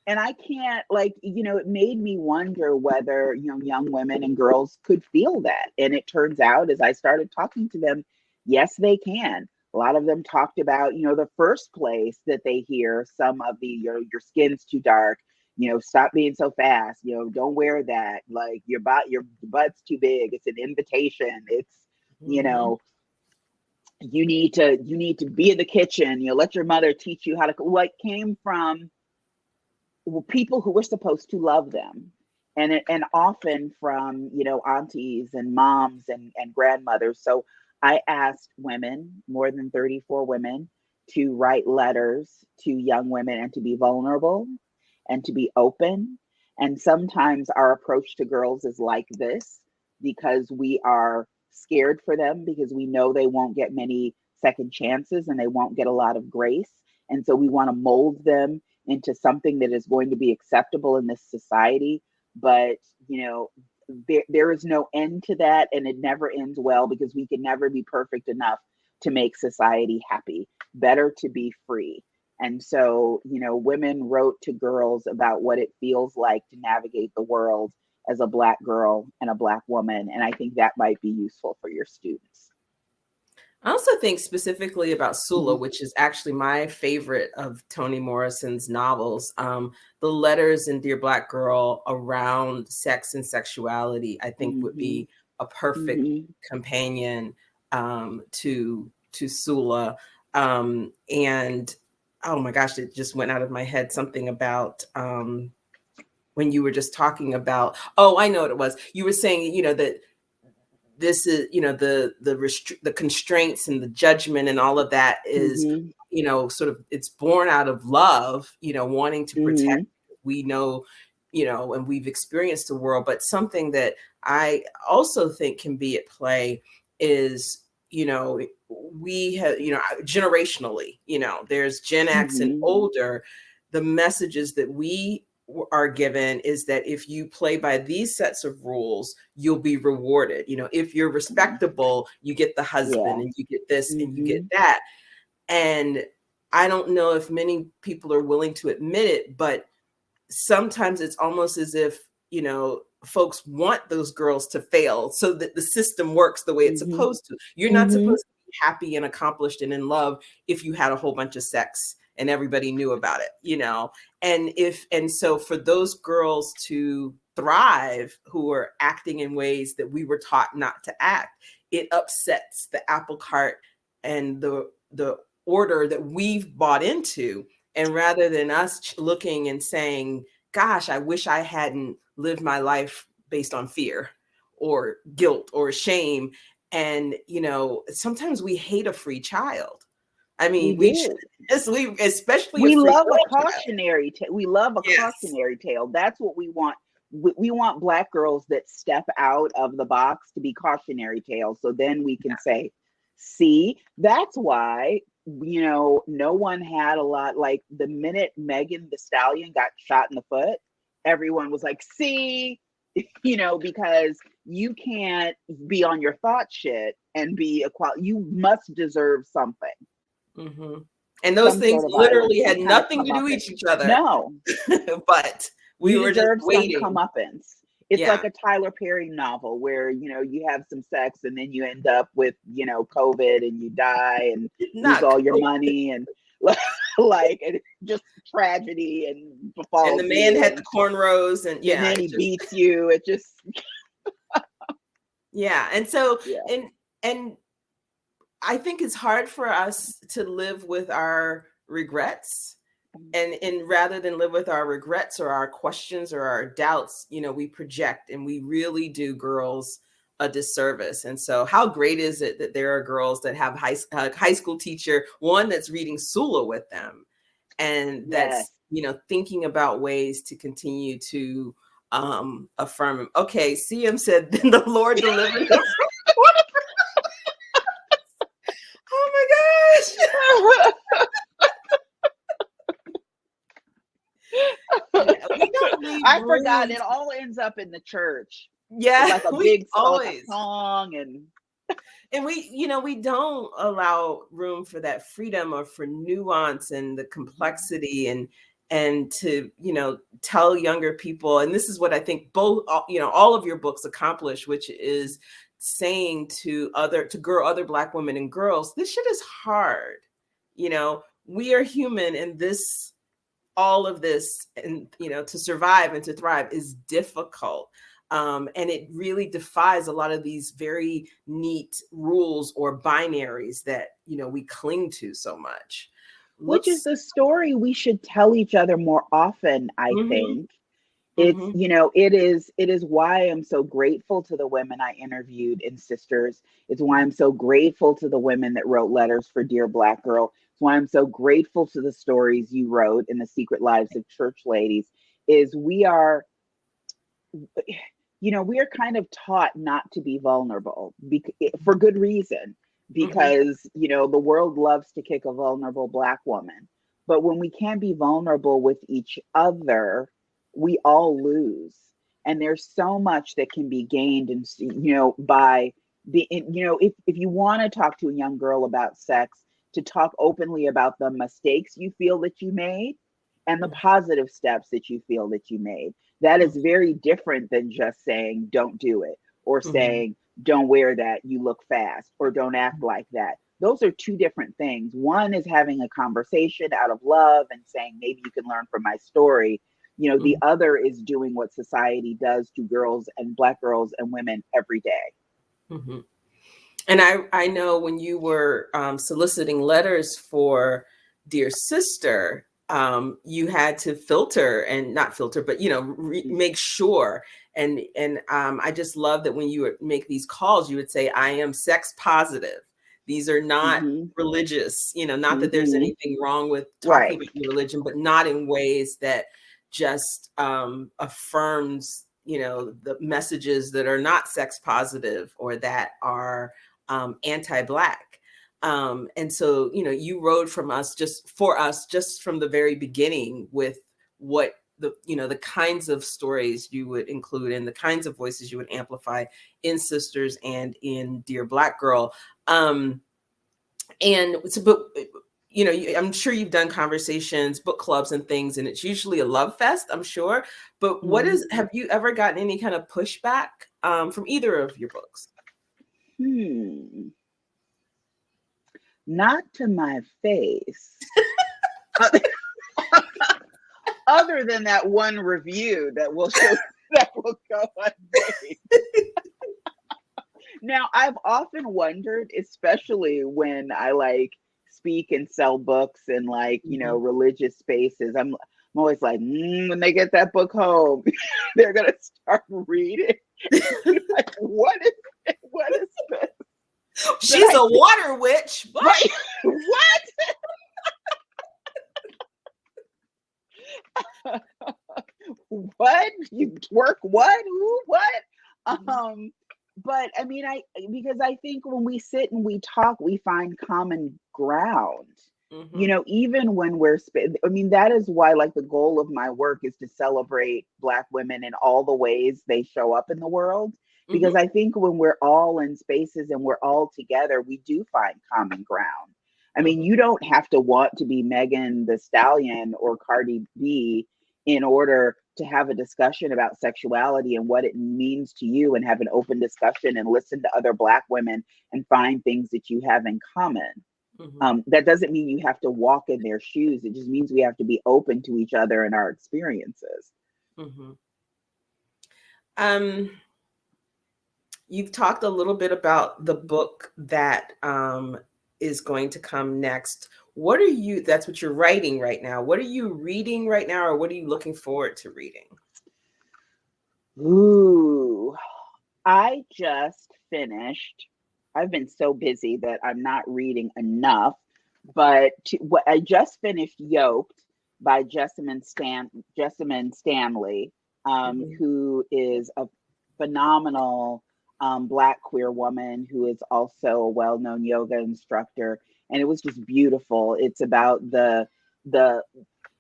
And I can't, it made me wonder whether, young women and girls could feel that. And it turns out, as I started talking to them, yes, they can. A lot of them talked about, the first place that they hear some of the, your skin's too dark, stop being so fast, don't wear that, like your butt's too big, it's an invitation, it's, you need to be in the kitchen, let your mother teach you how to, what came from people who were supposed to love them. And often from, aunties and moms and grandmothers. So I asked women, more than 34 women, to write letters to young women and to be vulnerable and to be open. And sometimes our approach to girls is like this because we are scared for them because we know they won't get many second chances and they won't get a lot of grace. And so we want to mold them into something that is going to be acceptable in this society. But, there is no end to that, and it never ends well because we can never be perfect enough to make society happy. Better to be free. And so, women wrote to girls about what it feels like to navigate the world as a Black girl and a Black woman. And I think that might be useful for your students. I also think specifically about Sula, which is actually my favorite of Toni Morrison's novels. The letters in Dear Black Girl around sex and sexuality, I think would be a perfect companion to Sula. And oh my gosh, it just went out of my head, something about when you were just talking about, I know what it was. You were saying, that this is, the constraints and the judgment and all of that is, sort of, it's born out of love, wanting to protect. We know, and we've experienced the world, but something that I also think can be at play is, we have, generationally, there's Gen X and older, the messages that we are given is that if you play by these sets of rules, you'll be rewarded. If you're respectable, you get the husband and you get this and you get that. And I don't know if many people are willing to admit it, but sometimes it's almost as if, folks want those girls to fail so that the system works the way it's supposed to. You're not supposed to be happy and accomplished and in love if you had a whole bunch of sex and everybody knew about it, you know? And so for those girls to thrive who are acting in ways that we were taught not to act, it upsets the apple cart and the order that we've bought into. And rather than us looking and saying, gosh, I wish I hadn't lived my life based on fear or guilt or shame. And, you know, sometimes we hate a free child. I mean, we especially love a cautionary tale. We love a cautionary tale. That's what we want. We want Black girls that step out of the box to be cautionary tales. So then we can say, see, that's why, you know, no one had a lot, like the minute Megan Thee Stallion got shot in the foot, everyone was like, see, you know, because you can't be on your thought shit and be you must deserve something. And those things literally had nothing to do with each other. No. But we were just waiting. Some comeuppance. It's like a Tyler Perry novel where, you know, you have some sex and then you end up with, you know, COVID and you die and lose all your money and like and just tragedy and befalls. And the man had the cornrows and then he beats you. It just and so and I think it's hard for us to live with our regrets. And rather than live with our regrets or our questions or our doubts, you know, we project, and we really do girls a disservice. And so how great is it that there are girls that have high school teacher, one that's reading Sula with them, and that's, you know, thinking about ways to continue to affirm him. Okay, CM said, then the Lord delivered us. Oh my gosh. I forgot it all ends up in the church. Like a big song and we, you know, we don't allow room for that freedom or for nuance and the complexity and to, you know, tell younger people. And this is what I think both, you know, all of your books accomplish, which is saying to other Black women and girls, this shit is hard. You know, we are human, and all of this, and, you know, to survive and to thrive is difficult. And it really defies a lot of these very neat rules or binaries that, you know, we cling to so much. Which is the story we should tell each other more often, I think. It's, you know, it is why I'm so grateful to the women I interviewed in Sisters. It's why I'm so grateful to the women that wrote letters for Dear Black Girl. It's why I'm so grateful to the stories you wrote in The Secret Lives of Church Ladies. Is we are, you know, we are kind of taught not to be vulnerable for good reason, because, you know, the world loves to kick a vulnerable Black woman. But when we can't be vulnerable with each other, we all lose. And there's so much that can be gained, and, you know, by the, you know, if you want to talk to a young girl about sex, to talk openly about the mistakes you feel that you made and the positive steps that you feel that you made. That is very different than just saying, don't do it, or saying, don't wear that, you look fast, or don't act like that. Those are two different things. One is having a conversation out of love and saying, maybe you can learn from my story. You know, the other is doing what society does to girls and Black girls and women every day. And I know when you were soliciting letters for Dear Sister, you had to but, you know, make sure. And I just love that when you would make these calls, you would say, I am sex positive. These are not religious, you know, not that there's anything wrong with talking about your religion, but not in ways that just affirms, you know, the messages that are not sex positive or that are anti-Black. And so, you know, you rode from us just from the very beginning with what the kinds of stories you would include and the kinds of voices you would amplify in Sisters and in Dear Black Girl. And so, but you know, I'm sure you've done conversations, book clubs and things, and it's usually a love fest, I'm sure. But have you ever gotten any kind of pushback from either of your books? Not to my face. Other than that one review that will show that will go unnamed. Now, I've often wondered, especially when I like speak and sell books in like, you know, religious spaces. I'm always like, when they get that book home, they're gonna start reading. Like, what is this? She's a water witch. Right? What? What? You twerk what? Who? What? But I mean, because I think when we sit and we talk, we find common ground. You know, even when I mean, that is why like the goal of my work is to celebrate Black women in all the ways they show up in the world. Because I think when we're all in spaces and we're all together, we do find common ground. I mean, you don't have to want to be Megan Thee Stallion or Cardi B in order to have a discussion about sexuality and what it means to you, and have an open discussion and listen to other Black women and find things that you have in common. That doesn't mean you have to walk in their shoes. It just means we have to be open to each other and our experiences. You've talked a little bit about the book that is going to come next. That's what you're writing right now. What are you reading right now, or what are you looking forward to reading? Ooh, I just finished. I've been so busy that I'm not reading enough, but I just finished Yoked by Jessamine Stanley, who is a phenomenal Black queer woman who is also a well-known yoga instructor. And it was just beautiful. It's about the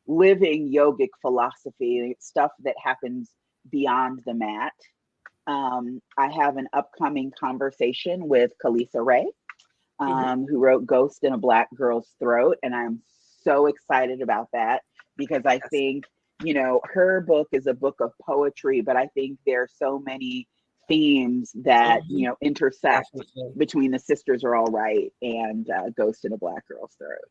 living yogic philosophy, stuff that happens beyond the mat. I have an upcoming conversation with Kalisa Ray, who wrote Ghost in a Black Girl's Throat. And I'm so excited about that because I think, you know, her book is a book of poetry, but I think there are so many themes that, you know, intersect between The Sisters Are All Right and Ghost in a Black Girl's Throat.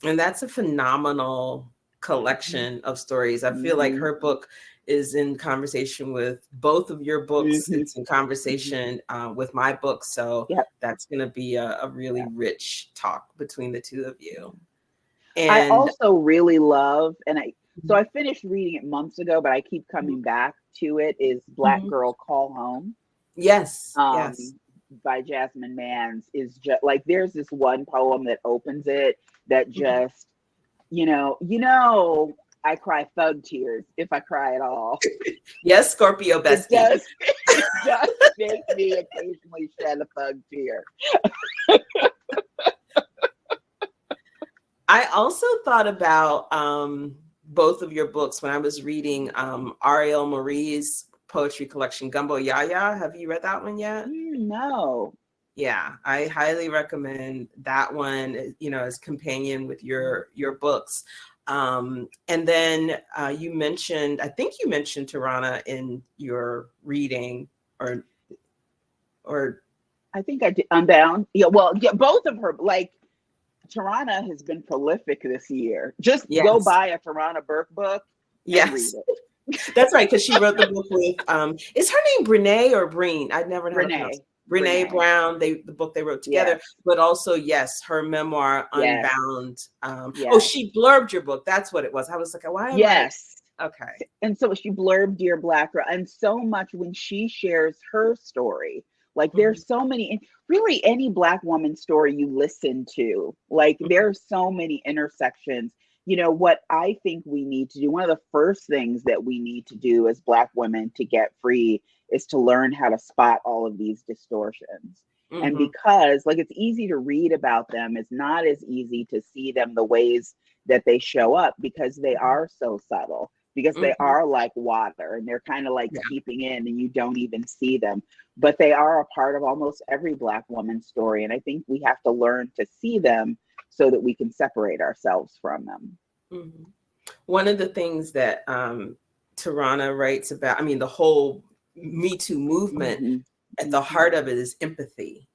And that's a phenomenal collection of stories. I feel like her book is in conversation with both of your books. It's in conversation with my book. So that's going to be a really rich talk between the two of you. And I also really love, so I finished reading it months ago, but I keep coming back to it, is Black Girl Call Home. Yes. By Jasmine Mans. Is just like, there's this one poem that opens it that just, you know, I cry thug tears if I cry at all. Yes, Scorpio bestie. It does make me occasionally shed a thug tear. I also thought about both of your books when I was reading Ariel Marie's poetry collection, Gumbo Yaya. Have you read that one yet? No. Yeah, I highly recommend that one, you know, as companion with your books. And then I think you mentioned Tarana in your reading, or I think I did. Unbound. Yeah, well, yeah, both of her, like, Tarana has been prolific this year. Just go buy a Tarana Burke book and read it. That's right, because she wrote the book with is her name Brene or Breen? I'd never know. Brene Brown, the book they wrote together, but also, her memoir, Unbound. Oh, she blurbed your book. That's what it was. I was like, why am I? Okay. And so she blurbed Dear Black Girl. And so much when she shares her story, like there's so many, and really any Black woman story you listen to, like there's so many intersections. You know, what I think we need to do, one of the first things that we need to do as Black women to get free is to learn how to spot all of these distortions. And because, like, it's easy to read about them, it's not as easy to see them the ways that they show up, because they are so subtle, because they are like water and they're kind of like seeping in and you don't even see them, but they are a part of almost every Black woman's story. And I think we have to learn to see them so that we can separate ourselves from them. Mm-hmm. One of the things that Tarana writes about, I mean, the whole Me Too movement, Mm-hmm. at the heart of it is empathy.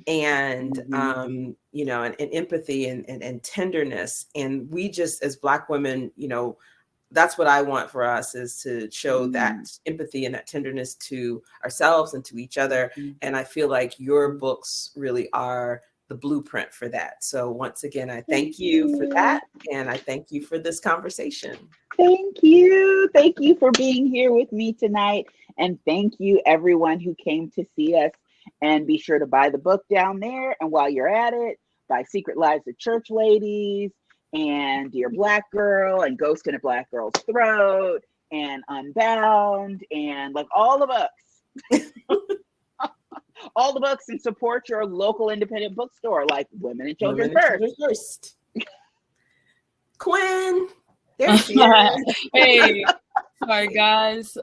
And, Mm-hmm. you know, and empathy and tenderness. And we just, as Black women, you know, that's what I want for us, is to show that empathy and that tenderness to ourselves and to each other. And I feel like your books really are the blueprint for that. So once again, I thank you for that. And I thank you for this conversation. Thank you. Thank you for being here with me tonight. And thank you everyone who came to see us. And be sure to buy the book down there. And while you're at it, buy Secret Lives of Church Ladies and Dear Black Girl and Ghost in a Black Girl's Throat and Unbound and like all the books. All the books, and support your local independent bookstore like Women and Children First. Quinn, there she is. Hey, sorry guys.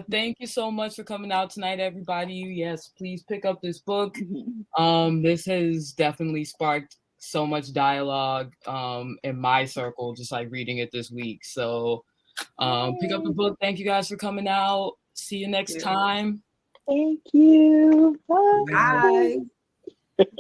Thank you so much for coming out tonight, everybody. Yes, please pick up this book. This has definitely sparked so much dialogue in my circle, just like reading it this week. So pick up the book. Thank you guys for coming out. See you next time. Thank you. Bye. Bye.